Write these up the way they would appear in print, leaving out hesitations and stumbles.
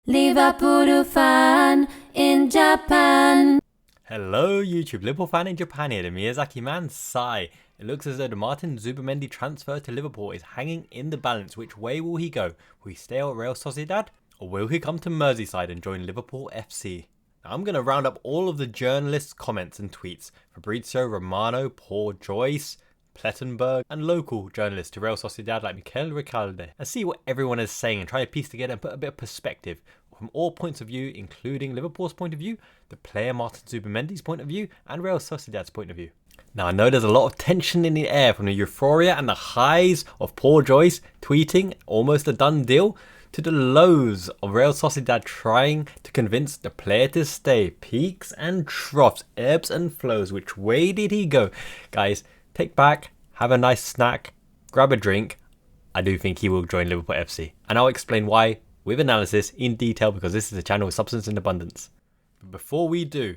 Liverpool fan in Japan. Hello YouTube, Liverpool fan in Japan here, the Miyazaki man Sai. It looks as though the Martin Zubimendi transfer to Liverpool is hanging in the balance. Which way will he go? Will he stay at Real Sociedad? Or will he come to Merseyside and join Liverpool FC? Now, I'm going to round up all of the journalists' comments and tweets. Fabricio Romano, Paul Joyce, Plettenberg, and local journalists to Real Sociedad like Mikel Recalde, and see what everyone is saying and try to piece together and put a bit of perspective from all points of view, including Liverpool's point of view, the player Martin Zubimendi's point of view, and Real Sociedad's point of view. Now, I know there's a lot of tension in the air from the euphoria and the highs of Paul Joyce tweeting almost a done deal to the lows of Real Sociedad trying to convince the player to stay. Peaks and troughs, ebbs and flows. Which way did he go? Guys, take back, have a nice snack, grab a drink. I do think he will join Liverpool FC. And I'll explain why with analysis in detail, because this is a channel with substance in abundance. But before we do,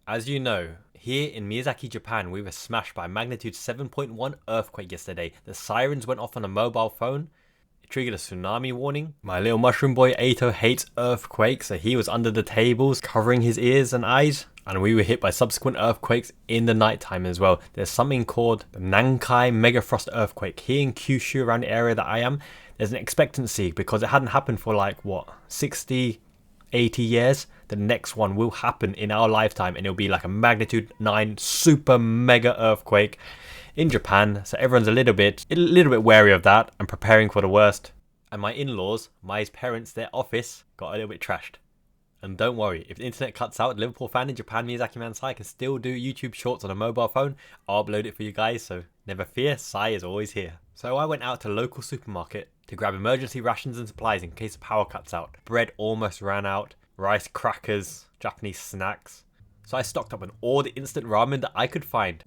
as you know, here in Miyazaki, Japan, we were smashed by a magnitude 7.1 earthquake yesterday. The sirens went off on a mobile phone. It triggered a tsunami warning. My little mushroom boy Ato hates earthquakes, so he was under the tables covering his ears and eyes. And we were hit by subsequent earthquakes in the nighttime as well. There's something called the Nankai Megafrost earthquake. Here in Kyushu, around the area that I am, there's an expectancy because it hadn't happened for like, 60, 80 years. The next one will happen in our lifetime, and it'll be like a magnitude 9 super mega earthquake in Japan. So everyone's a little bit wary of that and preparing for the worst. And my in-laws, my parents, their office got a little bit trashed. And don't worry, if the internet cuts out, Liverpool fan in Japan, Miyazaki man Sai can still do YouTube shorts on a mobile phone. I'll upload it for you guys, so never fear, Sai is always here. So I went out to a local supermarket to grab emergency rations and supplies in case the power cuts out. Bread almost ran out, rice, crackers, Japanese snacks. So I stocked up on all the instant ramen that I could find.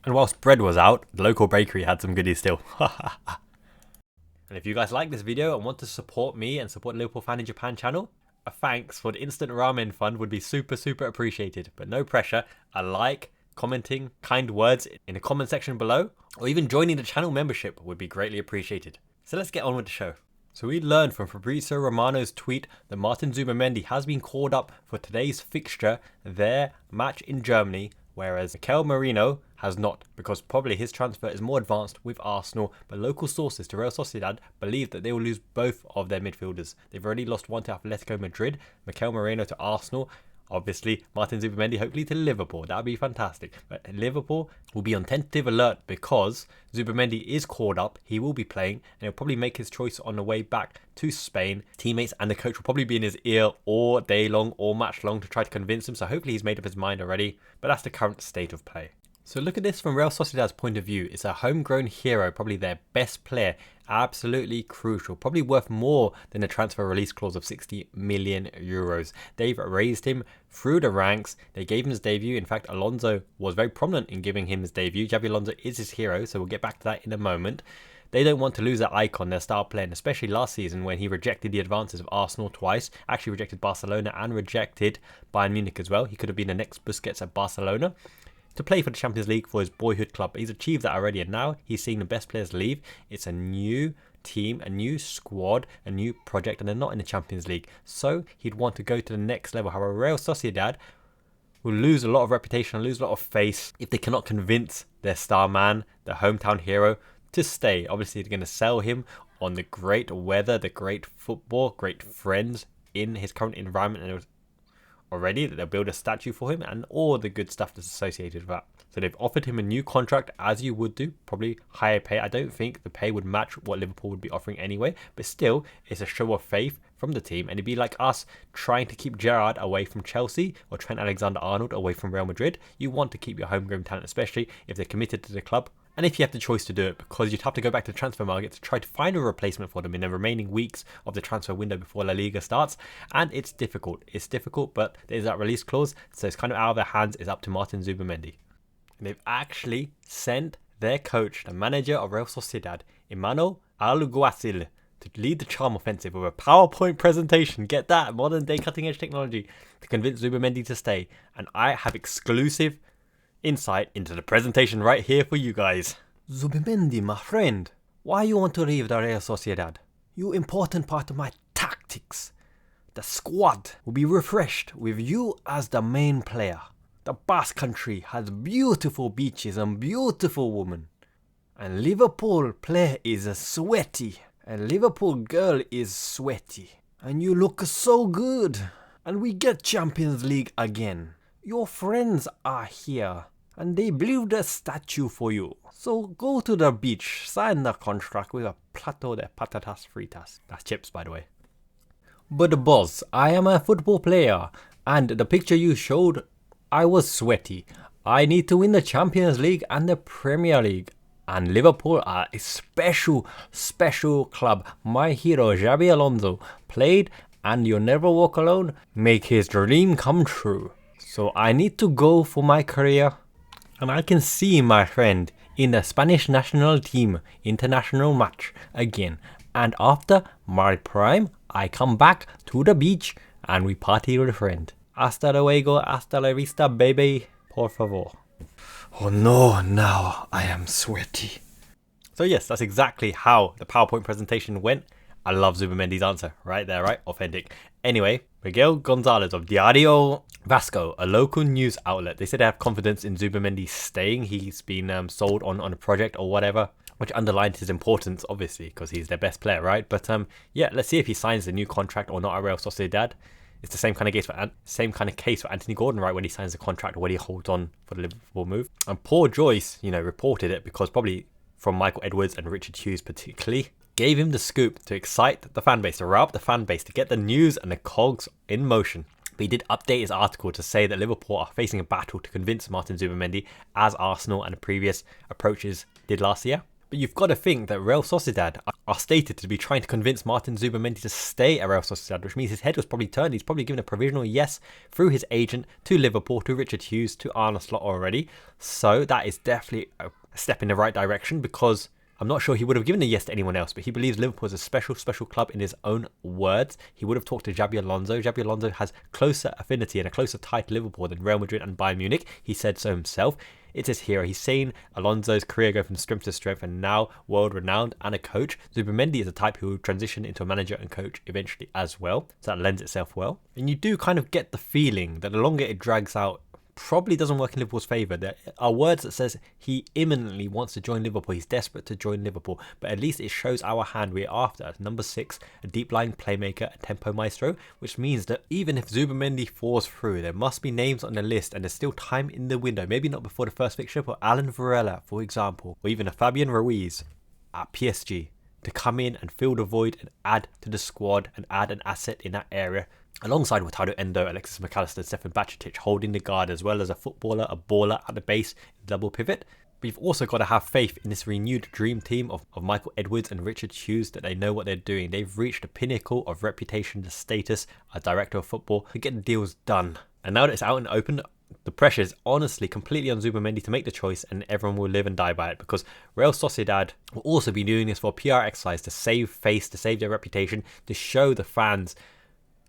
And whilst bread was out, the local bakery had some goodies still. And if you guys like this video and want to support me and support Liverpool Fan in Japan channel, a thanks for the instant ramen fund would be super appreciated. But no pressure, a like, commenting, kind words in the comment section below, or even joining the channel membership would be greatly appreciated. So let's get on with the show. So we learned from Fabricio Romano's tweet that Martin Zubimendi has been called up for today's fixture, their match in Germany, whereas Mikel Merino has not, because probably his transfer is more advanced with Arsenal. But local sources to Real Sociedad believe that they will lose both of their midfielders. They've already lost one to Atletico Madrid, Mikel Merino to Arsenal. Obviously, Martin Zubimendi hopefully to Liverpool. That would be fantastic. But Liverpool will be on tentative alert because Zubimendi is called up. He will be playing and he'll probably make his choice on the way back to Spain. Teammates and the coach will probably be in his ear all day long, all match long to try to convince him. So hopefully he's made up his mind already. But that's the current state of play. So look at this from Real Sociedad's point of view. It's a homegrown hero, probably their best player. Absolutely crucial, probably worth more than a transfer release clause of 60 million euros. They've raised him through the ranks. They gave him his debut. In fact, Alonso was very prominent in giving him his debut. Xabi Alonso is his hero, so we'll get back to that in a moment. They don't want to lose their icon, their star player, and especially last season when he rejected the advances of Arsenal twice, actually rejected Barcelona and rejected Bayern Munich as well. He could have been the next Busquets at Barcelona to play for the Champions League for his boyhood club. But he's achieved that already, and now he's seeing the best players leave. It's a new team, a new squad, a new project, and they're not in the Champions League. So he'd want to go to the next level. However, Real Sociedad will lose a lot of reputation, lose a lot of face if they cannot convince their star man, their hometown hero, to stay. Obviously, they're going to sell him on the great weather, the great football, great friends in his current environment, and already that they'll build a statue for him and all the good stuff that's associated with that. So they've offered him a new contract, as you would do, probably higher pay. I don't think the pay would match what Liverpool would be offering anyway, but still it's a show of faith from the team. And it'd be like us trying to keep Gerrard away from Chelsea or Trent Alexander-Arnold away from Real Madrid. You want to keep your homegrown talent, especially if they're committed to the club. And if you have the choice to do it, because you'd have to go back to the transfer market to try to find a replacement for them in the remaining weeks of the transfer window before La Liga starts. And it's difficult. It's difficult, but there's that release clause. So it's kind of out of their hands. It's up to Martin Zubimendi. And they've actually sent their coach, the manager of Real Sociedad, Imanol Alguacil, to lead the charm offensive with a PowerPoint presentation. Get that, modern day cutting edge technology to convince Zubimendi to stay. And I have exclusive insight into the presentation right here for you guys. Zubimendi, my friend, why you want to leave the Real Sociedad? You important part of my tactics. The squad will be refreshed with you as the main player. The Basque country has beautiful beaches and beautiful women. And Liverpool player is sweaty. And Liverpool girl is sweaty. And you look so good. And we get Champions League again. Your friends are here. And they build a statue for you. So go to the beach, sign the contract with a plato de patatas fritas. That's chips, by the way. But boss, I am a football player. And the picture you showed, I was sweaty. I need to win the Champions League and the Premier League. And Liverpool are a special club. My hero Xabi Alonso played, and You'll Never Walk Alone make his dream come true. So I need to go for my career. And I can see my friend in the Spanish national team international match again. And after my prime, I come back to the beach and we party with a friend. Hasta luego, hasta la vista, baby, por favor. Oh no, now I am sweaty. So yes, that's exactly how the PowerPoint presentation went. I love Zubimendi's answer. Right there, right? Authentic. Anyway, Miguel Gonzalez of Diario Vasco, a local news outlet, they said they have confidence in Zubimendi staying. He's been sold on a project or whatever, which underlines his importance, obviously, because he's their best player, right? But yeah, let's see if he signs the new contract or not at Real Sociedad. It's the same kind of case for Anthony Gordon, right? When he signs the contract or when he holds on for the Liverpool move. And poor Joyce, reported it because probably from Michael Edwards and Richard Hughes particularly, gave him the scoop to excite the fan base, to rile up the fan base, to get the news and the cogs in motion. But he did update his article to say that Liverpool are facing a battle to convince Martin Zubimendi, as Arsenal and the previous approaches did last year. But you've got to think that Real Sociedad are stated to be trying to convince Martin Zubimendi to stay at Real Sociedad, which means his head was probably turned. He's probably given a provisional yes through his agent to Liverpool, to Richard Hughes, to Arne Slot already. So that is definitely a step in the right direction, because I'm not sure he would have given a yes to anyone else, but he believes Liverpool is a special club in his own words. He would have talked to Xabi Alonso. Xabi Alonso has closer affinity and a closer tie to Liverpool than Real Madrid and Bayern Munich. He said so himself. It's his hero. He's seen Alonso's career go from strength to strength and now world-renowned and a coach. Zubimendi is a type who will transition into a manager and coach eventually as well. So that lends itself well. And you do kind of get the feeling that the longer it drags out, probably doesn't work in Liverpool's favour. There are words that says he imminently wants to join Liverpool. He's desperate to join Liverpool. But at least it shows our hand we're after. Number 6, a deep-lying playmaker, a tempo maestro, which means that even if Zubimendi falls through, there must be names on the list and there's still time in the window. Maybe not before the first fixture, but Alan Varela, for example, or even a Fabian Ruiz at PSG to come in and fill the void and add to the squad and add an asset in that area, alongside with Endo, Alexis McAllister and Stefan Bajcetic holding the guard, as well as a footballer, a baller at the base, double pivot. But you've also got to have faith in this renewed dream team of Michael Edwards and Richard Hughes, that they know what they're doing. They've reached the pinnacle of reputation, the status as director of football to get the deals done. And now that it's out and open, the pressure is honestly completely on Zubimendi to make the choice, and everyone will live and die by it, because Real Sociedad will also be doing this for a PR exercise to save face, to save their reputation, to show the fans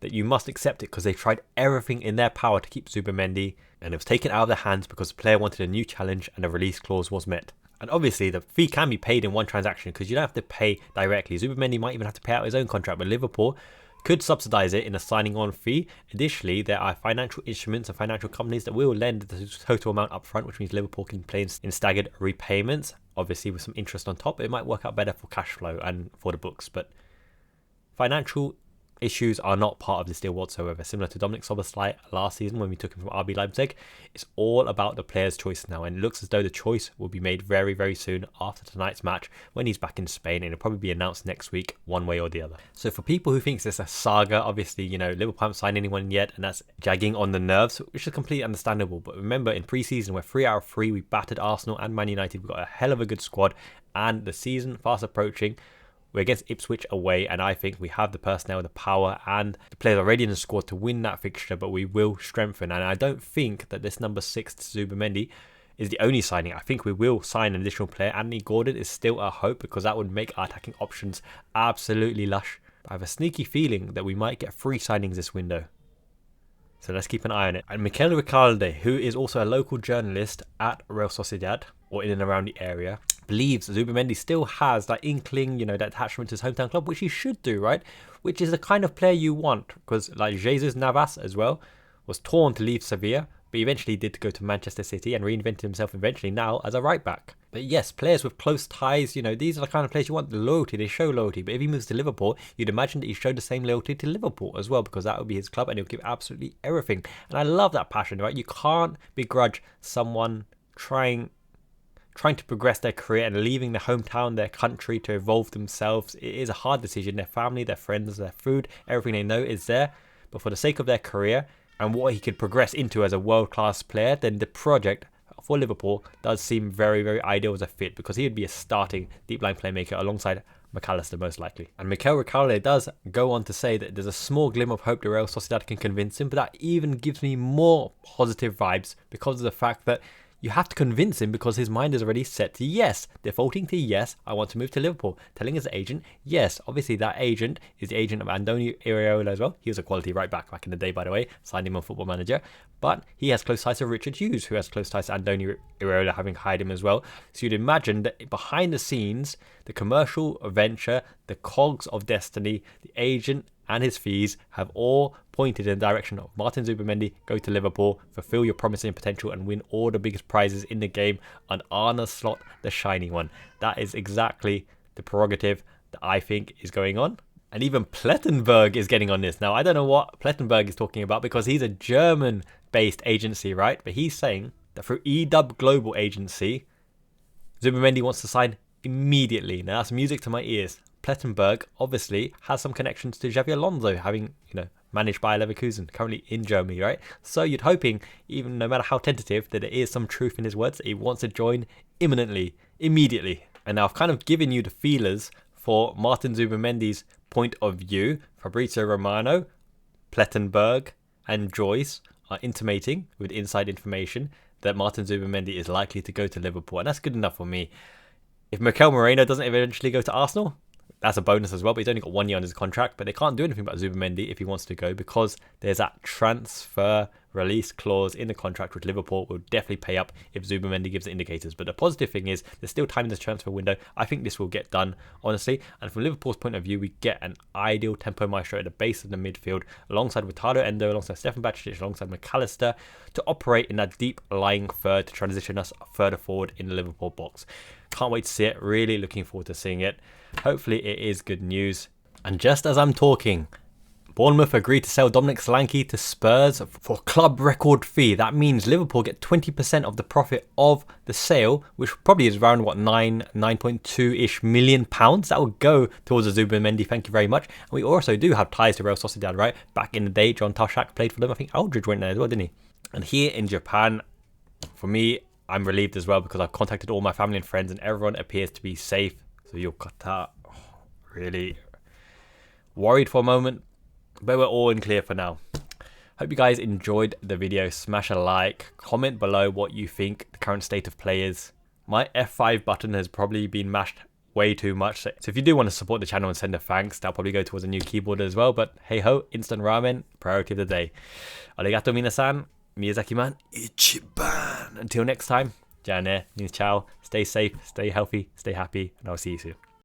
that you must accept it, because they've tried everything in their power to keep Zubimendi, and it was taken out of their hands because the player wanted a new challenge and a release clause was met. And obviously the fee can be paid in one transaction because you don't have to pay directly. Zubimendi might even have to pay out his own contract, but Liverpool could subsidise it in a signing on fee. Additionally, there are financial instruments and financial companies that will lend the total amount up front, which means Liverpool can play in staggered repayments, obviously with some interest on top. It might work out better for cash flow and for the books, but financial issues are not part of this deal whatsoever. Similar to Dominic Szoboszlai last season when we took him from RB Leipzig, it's all about the player's choice now, and it looks as though the choice will be made very, very soon after tonight's match when he's back in Spain, and it'll probably be announced next week one way or the other. So for people who think it's a saga, obviously, Liverpool haven't signed anyone yet, and that's jagging on the nerves, which is completely understandable. But remember, in pre-season, we're 3 out of 3, we battered Arsenal and Man United. We've got a hell of a good squad, and the season fast approaching. We're against Ipswich away, and I think we have the personnel, the power, and the players already in the squad to win that fixture, but we will strengthen. And I don't think that this number 6, Zubimendi, is the only signing. I think we will sign an additional player. Anthony Gordon is still a hope, because that would make our attacking options absolutely lush. I have a sneaky feeling that we might get 3 signings this window. So let's keep an eye on it. And Mikel Recalde, who is also a local journalist at Real Sociedad, or in and around the area, believes Zubimendi still has that inkling, that attachment to his hometown club, which he should do, right? Which is the kind of player you want, because like Jesus Navas as well was torn to leave Sevilla, but eventually did go to Manchester City and reinvented himself eventually now as a right back. But yes, players with close ties, these are the kind of players you want. The loyalty, they show loyalty. But if he moves to Liverpool, you'd imagine that he showed the same loyalty to Liverpool as well, because that would be his club and he'll give absolutely everything. And I love that passion, right? You can't begrudge someone trying to progress their career and leaving their hometown, their country to evolve themselves. It is a hard decision. Their family, their friends, their food, everything they know is there. But for the sake of their career and what he could progress into as a world-class player, then the project for Liverpool does seem very, very ideal as a fit, because he would be a starting deep-line playmaker alongside McAllister most likely. And Mikel Recalde does go on to say that there's a small glimmer of hope that Real Sociedad can convince him, but that even gives me more positive vibes because of the fact that you have to convince him, because his mind is already set to yes, defaulting to yes, I want to move to Liverpool, telling his agent yes. Obviously that agent is the agent of Andoni Iraola as well. He was a quality right back in the day, by the way, signed him on Football Manager, but he has close ties to Richard Hughes, who has close ties to Andoni Iraola, having hired him as well. So you'd imagine that behind the scenes, the commercial venture, the cogs of destiny, the agent and his fees have all pointed in the direction of Martin Zubimendi. Go to Liverpool, fulfill your promising potential and win all the biggest prizes in the game, and Arne Slot, the shiny one. That is exactly the prerogative that I think is going on. And even Plettenberg is getting on this. Now, I don't know what Plettenberg is talking about, because he's a German-based agency, right? But he's saying that through EDUB Global Agency, Zubimendi wants to sign immediately. Now, that's music to my ears. Plettenberg obviously has some connections to Xabi Alonso, having managed by Leverkusen, currently in Germany, right? So you'd hoping, even no matter how tentative, that there is some truth in his words, that he wants to join imminently, immediately. And now I've kind of given you the feelers for Martin Zubimendi's point of view. Fabricio Romano, Plettenberg and Joyce are intimating with inside information that Martin Zubimendi is likely to go to Liverpool, and that's good enough for me. If Mikel Moreno doesn't eventually go to Arsenal, that's a bonus as well, but he's only got 1 year on his contract. But they can't do anything about Zubimendi if he wants to go, because there's that transfer release clause in the contract, which Liverpool will definitely pay up if Zubimendi gives the indicators. But the positive thing is there's still time in this transfer window. I think this will get done, honestly. And from Liverpool's point of view, we get an ideal tempo maestro at the base of the midfield, alongside Ricardo Endo, alongside Stefan Bajcetic, alongside McAllister, to operate in that deep lying third to transition us further forward in the Liverpool box. Can't wait to see it. Really looking forward to seeing it. Hopefully it is good news. And just as I'm talking, Bournemouth agreed to sell Dominic Solanke to Spurs for club record fee. That means Liverpool get 20% of the profit of the sale, which probably is around, what, 9.2-ish million pounds. That will go towards the Zubimendi, thank you very much. And we also do have ties to Real Sociedad, right? Back in the day, John Toshak played for them. I think Aldridge went there as well, didn't he? And here in Japan, for me, I'm relieved as well, because I've contacted all my family and friends and everyone appears to be safe. So Yokota, really worried for a moment, but we're all in clear for now. Hope you guys enjoyed the video. Smash a like, comment below what you think the current state of play is. My F5 button has probably been mashed way too much, so if you do want to support the channel and send a thanks, that'll probably go towards a new keyboard as well. But hey ho, instant ramen, priority of the day. Arigato minasan, Miyazaki-man, Ichiban. Until next time, ja ne, ciao, stay safe, stay healthy, stay happy, and I'll see you soon.